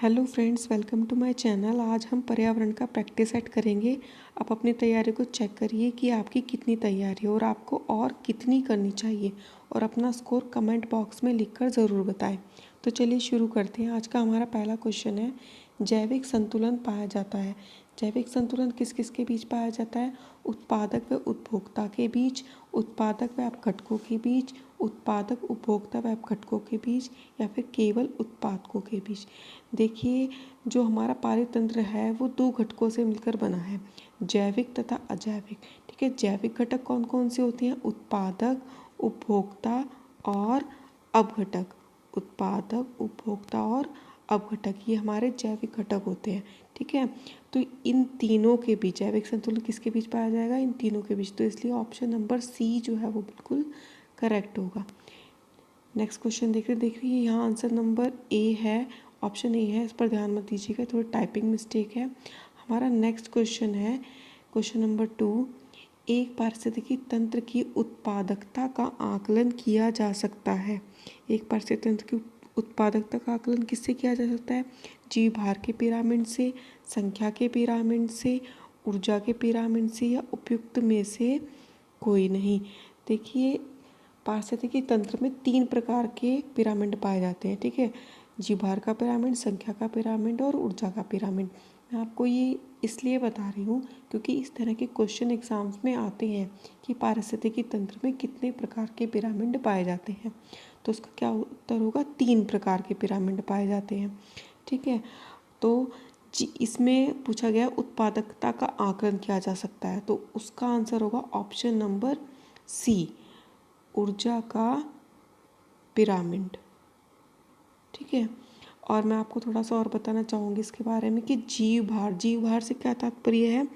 Hello friends, welcome to my channel. आज हम पर्यावरण का प्रैक्टिस सेट करेंगे। आप अपनी तैयारी को चेक करिए कि आपकी कितनी तैयारी है और आपको और कितनी करनी चाहिए, और अपना स्कोर कमेंट बॉक्स में लिखकर ज़रूर बताएं। तो चलिए शुरू करते हैं। आज का हमारा पहला क्वेश्चन है, जैविक संतुलन पाया जाता है। जैविक संतुलन किस किस के बीच पाया जाता है? उत्पादक व उपभोक्ता के बीच, उत्पादक व अपघटकों के बीच, उत्पादक उपभोक्ता व अपघटकों के बीच, या फिर केवल उत्पादकों के बीच। देखिए, जो हमारा पारितंत्र है वो दो घटकों से मिलकर बना है, जैविक तथा अजैविक। ठीक है, जैविक घटक कौन कौन से होते हैं? उत्पादक, उपभोक्ता और अपघटक। उत्पादक, उपभोक्ता और अपघटक, ये हमारे जैविक घटक होते हैं। ठीक है, तो इन तीनों के बीच जैविक संतुलन किसके बीच पाया जाएगा? इन तीनों के बीच। तो इसलिए ऑप्शन नंबर सी जो है वो बिल्कुल करेक्ट होगा। नेक्स्ट क्वेश्चन देखिए यहाँ आंसर नंबर ए है, ऑप्शन ए है। इस पर ध्यान मत दीजिएगा, थोड़ी टाइपिंग मिस्टेक है। हमारा नेक्स्ट क्वेश्चन है क्वेश्चन नंबर 2। एक पारिस्थितिकी तंत्र की उत्पादकता का आकलन किया जा सकता है। एक पारिस्थितिकी तंत्र की उत्पादकता का आकलन किससे किया जा सकता है? जीव भार के पिरामिड से, संख्या के पिरामिड से, ऊर्जा के पिरामिड से, या उपयुक्त में से कोई नहीं। देखिए, पारिस्थितिकी तंत्र में 3 प्रकार के पिरामिड पाए जाते हैं। ठीक है, जीवभार का पिरामिड, संख्या का पिरामिड और ऊर्जा का पिरामिड। मैं आपको ये इसलिए बता रही हूँ क्योंकि इस तरह के क्वेश्चन एग्जाम्स में आते हैं कि पारिस्थितिकी तंत्र में कितने प्रकार के पिरामिड पाए जाते हैं। तो उसका क्या उत्तर होगा? 3 प्रकार के पिरामिड पाए जाते हैं। ठीक है, तो इसमें पूछा गया उत्पादकता का आकलन किया जा सकता है, तो उसका आंसर होगा ऑप्शन नंबर सी, ऊर्जा का पिरामिड। ठीक है, और मैं आपको थोड़ा सा और बताना चाहूँगी इसके बारे में कि जीव भार से क्या तात्पर्य है?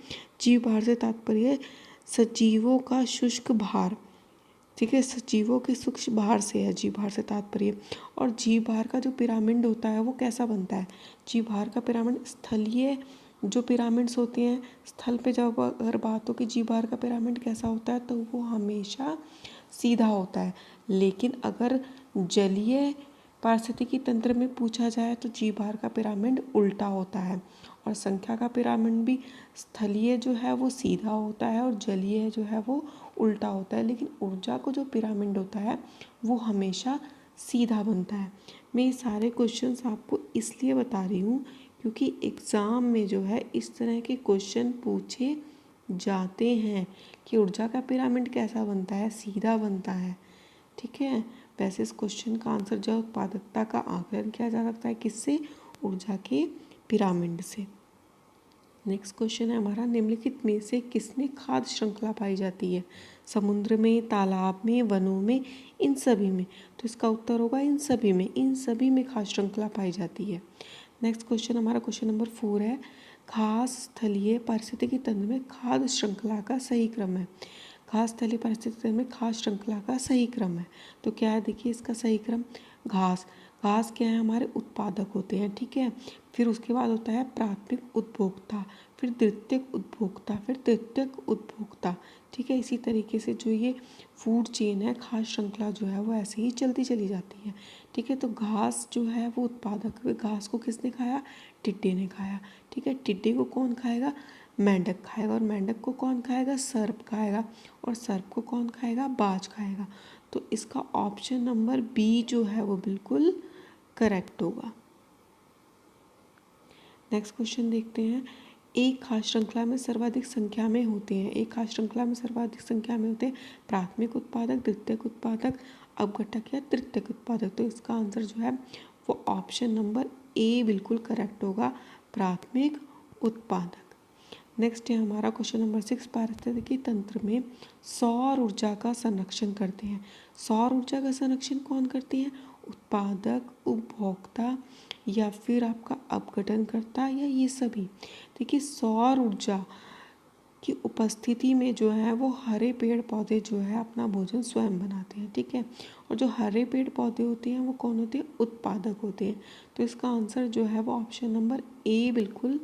जीव भार से तात्पर्य है सजीवों का शुष्क भार। ठीक है, सजीवों के सूक्ष्म भार से है जीव भार से तात्पर्य। और जीव भार का जो पिरामिड होता है वो कैसा बनता है? जीव भार का पिरामिड स्थलीय जो पिरामिड्स होते हैं, स्थल पे जब अगर बात हो कि जीव भार का पिरामिड कैसा होता है, तो वो हमेशा सीधा होता है। लेकिन अगर जलीय पारिस्थितिकी तंत्र में पूछा जाए तो जीव भार का पिरामिड उल्टा होता है। और संख्या का पिरामिड भी स्थलीय जो है वो सीधा होता है और जलीय जो है वो उल्टा होता है। लेकिन ऊर्जा को जो पिरामिड होता है वो हमेशा सीधा बनता है। मैं ये सारे क्वेश्चंस आपको इसलिए बता रही हूँ क्योंकि एग्ज़ाम में जो है इस तरह के क्वेश्चन पूछे जाते हैं कि ऊर्जा का पिरामिड कैसा बनता है? सीधा बनता है। ठीक है, वैसे इस क्वेश्चन का आंसर जो उत्पादकता का आकलन किया जा सकता है किससे? ऊर्जा के पिरामिड से। नेक्स्ट क्वेश्चन है हमारा, निम्नलिखित में से किसमें खाद्य श्रृंखला पाई जाती है? समुद्र में, तालाब में, वनों में, इन सभी में। तो इसका उत्तर होगा इन सभी में। इन सभी में खाद्य श्रृंखला पाई जाती है। नेक्स्ट क्वेश्चन हमारा क्वेश्चन नंबर 4 है, घास स्थलीय पारिस्थितिकी तंत्र में खाद्य श्रृंखला का सही क्रम है। घास स्थलीय पारिस्थितिकी तंत्र में खाद्य श्रृंखला का सही क्रम है। तो क्या है? देखिए इसका सही क्रम, घास घास क्या है? हमारे उत्पादक होते हैं। ठीक है, फिर उसके बाद होता है प्राथमिक उपभोक्ता, फिर द्वितीयक उपभोक्ता, फिर तृतीयक उपभोक्ता। ठीक है, इसी तरीके से जो ये फूड चेन है, खाद्य श्रृंखला जो है वो ऐसे ही चलती चली जाती है। ठीक है, तो घास जो है वो उत्पादक, घास को किसने खाया? टिड्डे ने खाया। ठीक है, टिड्डे को कौन खाएगा? मेंढक खाएगा। और मेंढक को कौन खाएगा? सर्प खाएगा। और सर्प को कौन खाएगा? बाज खाएगा। तो इसका ऑप्शन नंबर बी जो है वो बिल्कुल करेक्ट होगा। नेक्स्ट क्वेश्चन देखते हैं, एक खाद्य श्रृंखला में सर्वाधिक संख्या में होते हैं। एक खाद्य श्रृंखला में सर्वाधिक संख्या में होते हैं प्राथमिक उत्पादक, द्वितीयक उत्पादक, अपघटक या तृतीयक उत्पादक। तो इसका आंसर जो है वो ऑप्शन नंबर ए बिल्कुल करेक्ट होगा, प्राथमिक उत्पादक। नेक्स्ट है हमारा क्वेश्चन नंबर 6, पारिस्थितिकी तंत्र में सौर ऊर्जा का संरक्षण करते हैं। सौर ऊर्जा का संरक्षण कौन करते हैं? उत्पादक, उपभोक्ता, या फिर आपका अपघटनकर्ता, या ये सभी। देखिए, सौर ऊर्जा की उपस्थिति में जो है वो हरे पेड़ पौधे जो है अपना भोजन स्वयं बनाते हैं। ठीक है, और जो हरे पेड़ पौधे होते हैं वो कौन होते हैं? उत्पादक होते हैं। तो इसका आंसर जो है वो ऑप्शन नंबर ए बिल्कुल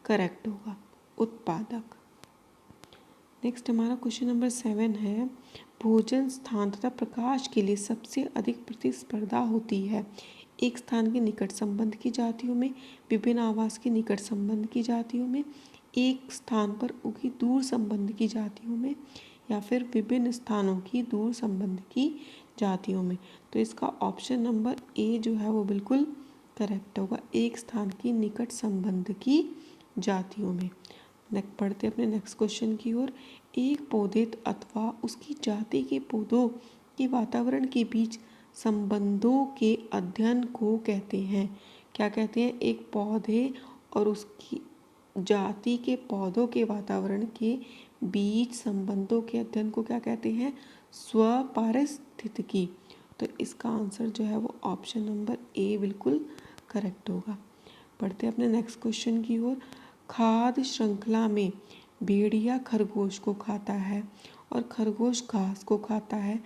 करेक्ट होगा, उत्पादक। नेक्स्ट हमारा क्वेश्चन नंबर 7 है, भोजन स्थान तथा प्रकाश के लिए सबसे अधिक प्रतिस्पर्धा होती है। एक स्थान के निकट संबंध की जातियों में, विभिन्न आवास के निकट संबंध की जातियों में, एक स्थान पर उगी दूर संबंध की जातियों में, या फिर विभिन्न स्थानों की दूर संबंध की जातियों में। तो इसका ऑप्शन नंबर ए जो है वो बिल्कुल करेक्ट होगा, एक स्थान की निकट संबंध की जातियों में। पढ़ते अपने नेक्स्ट क्वेश्चन की ओर। एक पौधे अथवा उसकी जाति के पौधों के वातावरण के बीच संबंधों के अध्ययन को कहते हैं। क्या कहते हैं? एक पौधे और उसकी जाति के पौधों के वातावरण के बीच संबंधों के अध्ययन को क्या कहते हैं? स्वपारिस्थितिकी। तो इसका आंसर जो है वो ऑप्शन नंबर ए बिल्कुल करेक्ट होगा। पढ़ते अपने नेक्स्ट क्वेश्चन की ओर। खाद्य श्रृंखला में भेड़िया खरगोश को खाता है और खरगोश घास को खाता है,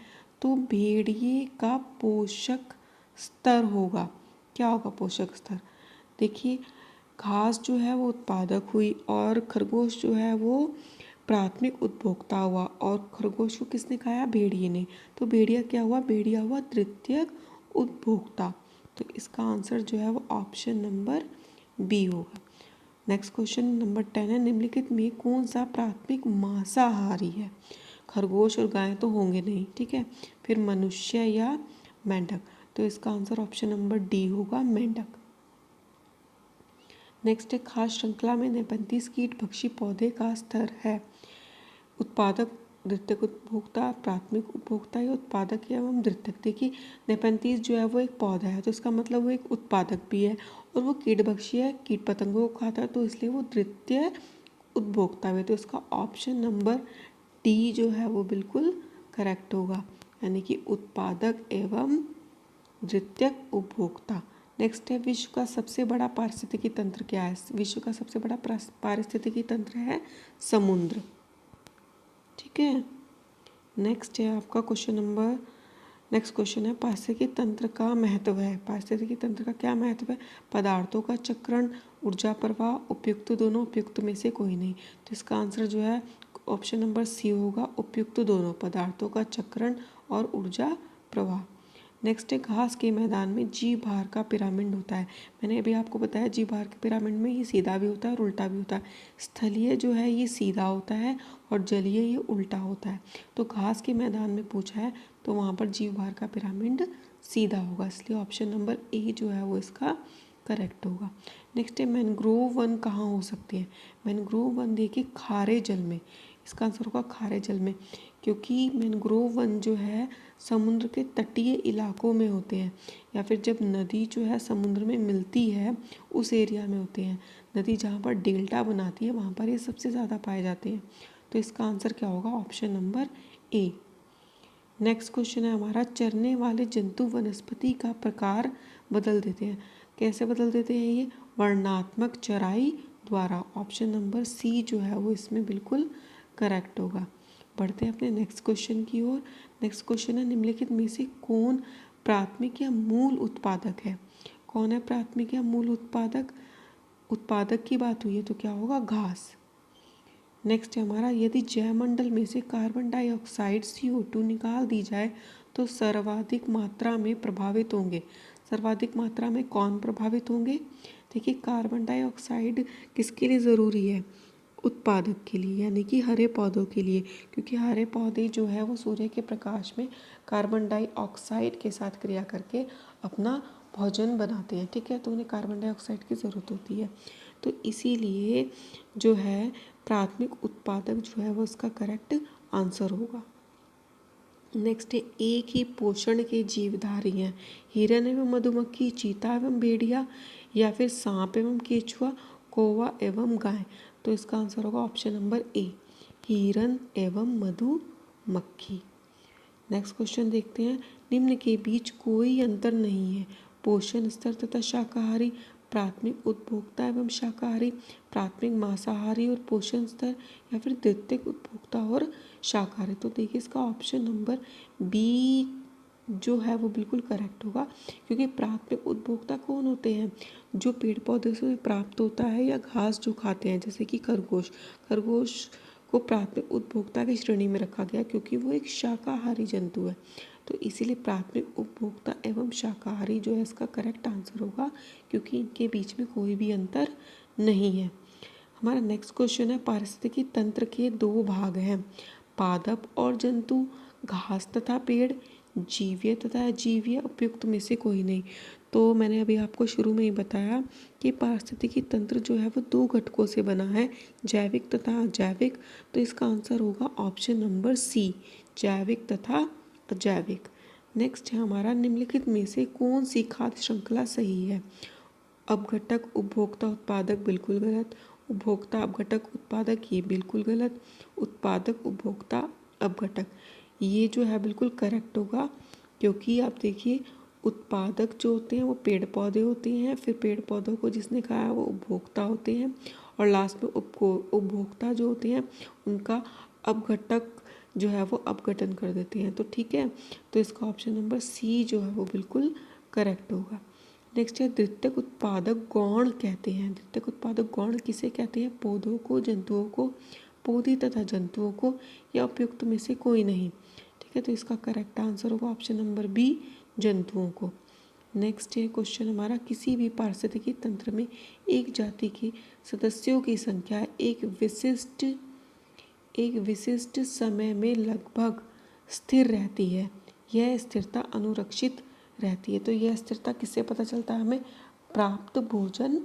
तो भेड़िए का पोषक स्तर होगा, क्या होगा पोषक स्तर? देखिए, घास जो है वो उत्पादक हुई और खरगोश जो है वो प्राथमिक उपभोक्ता हुआ, और खरगोश को किसने खाया? भेड़िए ने। तो भेड़िया क्या हुआ? भेड़िया हुआ तृतीयक उपभोक्ता। तो इसका आंसर जो है वो ऑप्शन नंबर बी होगा। नेक्स्ट क्वेश्चन नंबर 10 है, निम्नलिखित में कौन सा प्राथमिक मांसाहारी है? खरगोश और गाय तो होंगे नहीं, ठीक है, फिर मनुष्य या मेंढक। तो इसका आंसर ऑप्शन नंबर डी होगा, मेंढक। नेक्स्ट है, खाद्य श्रृंखला में नेपंथीस कीट भक्षी पौधे का स्तर है। उत्पादक, द्वितीयक उपभोक्ता, प्राथमिक उपभोक्ता या उत्पादक एवं द्वितीयक। देखिए, नेपंथीस जो है वो एक पौधा है, तो इसका मतलब वो एक उत्पादक भी है, और वो कीटभक्षी है, कीट पतंगों को खाता है, तो इसलिए वो द्वितीय उपभोक्ता है। तो इसका ऑप्शन नंबर डी जो है वो बिल्कुल करेक्ट होगा, यानी कि उत्पादक एवं द्वितीयक उपभोक्ता। नेक्स्ट है, विश्व का सबसे बड़ा पारिस्थितिकी तंत्र क्या है? विश्व का सबसे बड़ा पारिस्थितिकी तंत्र है समुद्र, ठीक है। नेक्स्ट है आपका नेक्स्ट क्वेश्चन है, पारिस्थितिकी तंत्र का महत्व है। पारिस्थितिकी तंत्र का क्या महत्व है? पदार्थों का चक्रण, ऊर्जा प्रवाह, उपयुक्त दोनों, उपयुक्त में से कोई नहीं। तो इसका आंसर जो है ऑप्शन नंबर सी होगा, उपयुक्त दोनों, पदार्थों का चक्रण और ऊर्जा प्रवाह। नेक्स्ट है, घास के मैदान में जी भार का पिरामिड होता है। मैंने अभी आपको बताया जी भार के पिरामिड में ये सीधा भी होता है और उल्टा भी होता है। स्थलीय जो है ये सीधा होता है और जलीय ये उल्टा होता है। तो घास के मैदान में पूछा है तो वहाँ पर जी भार का पिरामिड सीधा होगा, इसलिए ऑप्शन नंबर ए जो है वो इसका करेक्ट होगा। नेक्स्ट है, मैनग्रोव वन कहाँ हो सकते हैं? मैनग्रोव वन देखिए खारे जल में, इसका आंसर होगा खारे जल में, क्योंकि मैनग्रोव वन जो है समुद्र के तटीय इलाकों में होते हैं, या फिर जब नदी जो है समुद्र में मिलती है उस एरिया में होते हैं। नदी जहाँ पर डेल्टा बनाती है वहाँ पर ये सबसे ज़्यादा पाए जाते हैं। तो इसका आंसर क्या होगा? Option number A. Next question है हमारा, चरने वाले जंतु वनस्पति का प्रकार बदल देते हैं। कैसे बदल देते हैं ये? वर्णात्मक चराई द्वारा। ऑप्शन नंबर सी जो है वो इसमें बिल्कुल करेक्ट होगा। बढ़ते हैं अपने नेक्स्ट क्वेश्चन की ओर। नेक्स्ट क्वेश्चन है, निम्नलिखित में से कौन प्राथमिक या मूल उत्पादक है? कौन है प्राथमिक या मूल उत्पादक? उत्पादक की बात हुई है तो क्या होगा? घास। नेक्स्ट है हमारा, यदि जैवमंडल में से कार्बन डाइऑक्साइड CO2 निकाल दी जाए तो सर्वाधिक मात्रा में प्रभावित होंगे। सर्वाधिक मात्रा में कौन प्रभावित होंगे? देखिए, कार्बन डाइऑक्साइड किसके लिए ज़रूरी है? उत्पादक के लिए, यानी कि हरे पौधों के लिए, क्योंकि हरे पौधे जो है वो सूर्य के प्रकाश में कार्बन डाइऑक्साइड के साथ क्रिया करके अपना भोजन बनाते हैं, ठीक है, तो उन्हें कार्बन डाइऑक्साइड की ज़रूरत होती है। तो इसीलिए जो है प्राथमिक उत्पादक जो है वो उसका करेक्ट आंसर होगा। नेक्स्ट है, एक ही पोषण के जीवधारी हैं। हिरन एवं मधुमक्खी, चीता एवं भेड़िया, या फिर सांप एवं केचुआ, कौवा एवं गाय। तो इसका आंसर होगा ऑप्शन नंबर ए, हिरन एवं मधुमक्खी। नेक्स्ट क्वेश्चन देखते हैं, निम्न के बीच कोई अंतर नहीं है। पोषण स्तर तथा शाकाहारी, प्राथमिक उपभोक्ता एवं शाकाहारी, प्राथमिक मांसाहारी और पोषण स्तर, या फिर द्वितीयक उपभोक्ता और शाकाहारी। तो देखिए, इसका ऑप्शन नंबर बी जो है वो बिल्कुल करेक्ट होगा, क्योंकि प्राथमिक उपभोक्ता कौन होते हैं? जो पेड़ पौधे से प्राप्त होता है या घास जो खाते हैं, जैसे कि खरगोश। खरगोश को प्राथमिक उपभोक्ता की श्रेणी में रखा गया क्योंकि वो एक शाकाहारी जंतु है। तो इसीलिए प्राथमिक उपभोक्ता एवं शाकाहारी जो है इसका करेक्ट आंसर होगा, क्योंकि इनके बीच में कोई भी अंतर नहीं है। हमारा नेक्स्ट क्वेश्चन है, पारिस्थितिकी तंत्र के दो भाग हैं, पादप और जंतु, घास तथा पेड़, जीवीय तथा अजीवीय, उपयुक्त में से कोई नहीं। तो मैंने अभी आपको शुरू में ही बताया कि पारिस्थितिकी तंत्र जो है वो दो घटकों से बना है, जैविक तथा अजैविक। तो इसका आंसर होगा ऑप्शन नंबर सी, जैविक तथा अजैविक। नेक्स्ट है हमारा, निम्नलिखित में से कौन सी खाद्य श्रृंखला सही है? अपघटक, उपभोक्ता, उत्पादक, बिल्कुल गलत। उपभोक्ता, अपघटक, उत्पादक, ये बिल्कुल गलत। उत्पादक, उपभोक्ता, अपघटक, ये जो है बिल्कुल करेक्ट होगा, क्योंकि आप देखिए उत्पादक जो होते हैं वो पेड़ पौधे होते हैं, फिर पेड़ पौधों को जिसने खाया वो उपभोक्ता होते हैं, और लास्ट में उपभोक्ता जो होते हैं उनका अपघटक जो है वो अपघटन कर देते हैं। तो ठीक है, तो इसका ऑप्शन नंबर सी जो है वो बिल्कुल करेक्ट होगा। नेक्स्ट है, द्वितीयक उत्पादक गौण कहते हैं। द्वितीयक उत्पादक गौण किसे कहते हैं? पौधों को, जंतुओं को, पौधे तथा जंतुओं को, या उपयुक्त में से कोई नहीं। ठीक है, तो इसका करेक्ट आंसर होगा ऑप्शन नंबर बी, जंतुओं को। नेक्स्ट है क्वेश्चन हमारा, किसी भी पारिस्थितिकी तंत्र में एक जाति के सदस्यों की संख्या एक विशिष्ट समय में लगभग स्थिर रहती है, यह स्थिरता अनुरक्षित रहती है। तो यह स्थिरता किससे पता चलता है हमें? प्राप्त भोजन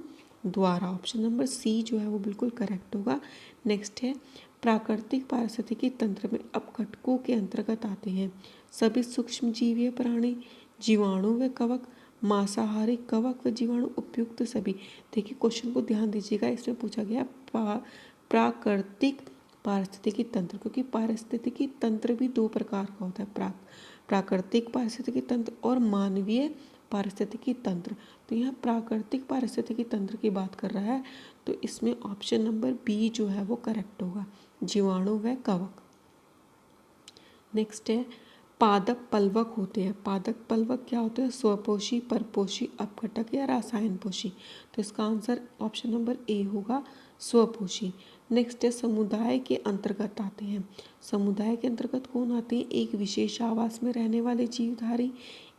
द्वारा। ऑप्शन नंबर सी जो है वो बिल्कुल करेक्ट होगा। नेक्स्ट है, प्राकृतिक पारिस्थितिकी तंत्र में अपघटकों के अंतर्गत आते हैं सभी सूक्ष्मजीवीय प्राणी, जीवाणु व कवक, मांसाहारी कवक व जीवाणु, उपयुक्त सभी। देखिए क्वेश्चन को ध्यान दीजिएगा, इसमें पूछा गया प्राकृतिक पारिस्थितिकी तंत्र, क्योंकि पारिस्थितिकी तंत्र भी दो प्रकार का होता है, प्राकृतिक पारिस्थितिकी तंत्र और मानवीय पारिस्थितिकी तंत्र। तो यहाँ प्राकृतिक पारिस्थितिकी तंत्र की बात कर रहा है, तो इसमें ऑप्शन नंबर बी जो है वो करेक्ट होगा, जीवाणु व कवक। नेक्स्ट है, पादप पलवक होते हैं। पादप पलवक क्या होते हैं? स्वपोषी, परपोषी, अपघटक या रसायन पोषी। तो इसका आंसर ऑप्शन नंबर ए होगा, स्वपोषी। नेक्स्ट है, समुदाय के अंतर्गत आते हैं। समुदाय के अंतर्गत कौन आते हैं? एक विशेष आवास में रहने वाले जीवधारी,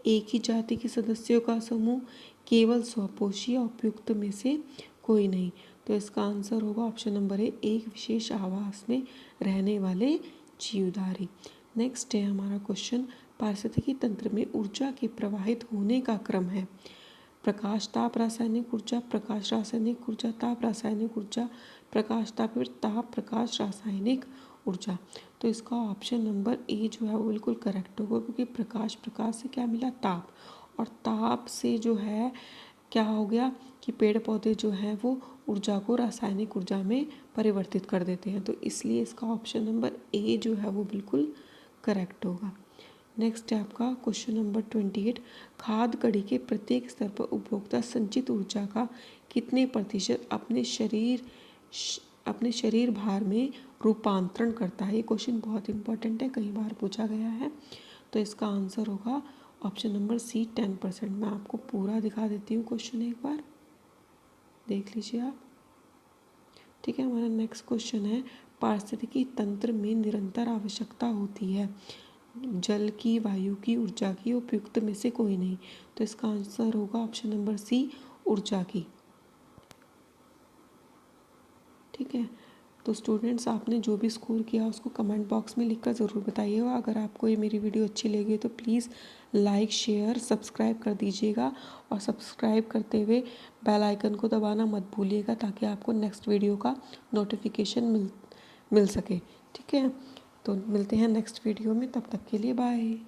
एक ही जाति के सदस्यों का समूह, केवल स्वपोषी, उपयुक्त में से कोई नहीं। तो इसका आंसर होगा ऑप्शन नंबर ए, एक विशेष आवास में रहने वाले जीवधारी। नेक्स्ट है हमारा क्वेश्चन, पारिस्थितिकी तंत्र में ऊर्जा के प्रवाहित होने का क्रम है, प्रकाश ताप रासायनिक ऊर्जा, प्रकाश रासायनिक ऊर्जा, ताप रासायनिक ऊर्जा, प्रकाश ताप फिर ताप प्रकाश रासायनिक ऊर्जा। तो इसका ऑप्शन नंबर ए जो है वो बिल्कुल करेक्ट होगा, क्योंकि प्रकाश से क्या मिला? ताप, और ताप से जो है क्या हो गया कि पेड़ पौधे जो हैं वो ऊर्जा को रासायनिक ऊर्जा में परिवर्तित कर देते हैं। तो इसलिए इसका ऑप्शन नंबर ए जो है वो बिल्कुल करेक्ट होगा। नेक्स्ट है आपका क्वेश्चन नंबर 28, खाद्य कड़ी के प्रत्येक स्तर पर उपभोक्ता संचित ऊर्जा का कितने प्रतिशत अपने शरीर भार में रूपांतरण करता है? ये क्वेश्चन बहुत इंपॉर्टेंट है, कई बार पूछा गया है। तो इसका आंसर होगा ऑप्शन नंबर सी, 10%। मैं आपको पूरा दिखा देती हूँ क्वेश्चन, एक बार देख लीजिए आप। ठीक है, हमारा नेक्स्ट क्वेश्चन है, पारिस्थितिकी तंत्र में निरंतर आवश्यकता होती है जल की, वायु की, ऊर्जा की, उपयुक्त में से कोई नहीं। तो इसका आंसर होगा ऑप्शन नंबर सी, ऊर्जा की। ठीक है, तो स्टूडेंट्स आपने जो भी स्कोर किया उसको कमेंट बॉक्स में लिखकर ज़रूर बताइएगा। अगर आपको ये मेरी वीडियो अच्छी लगी तो प्लीज़ लाइक, शेयर, सब्सक्राइब कर दीजिएगा, और सब्सक्राइब करते हुए बेल आइकन को दबाना मत भूलिएगा, ताकि आपको नेक्स्ट वीडियो का नोटिफिकेशन मिल सके। ठीक है, तो मिलते हैं नेक्स्ट वीडियो में, तब तक के लिए बाय।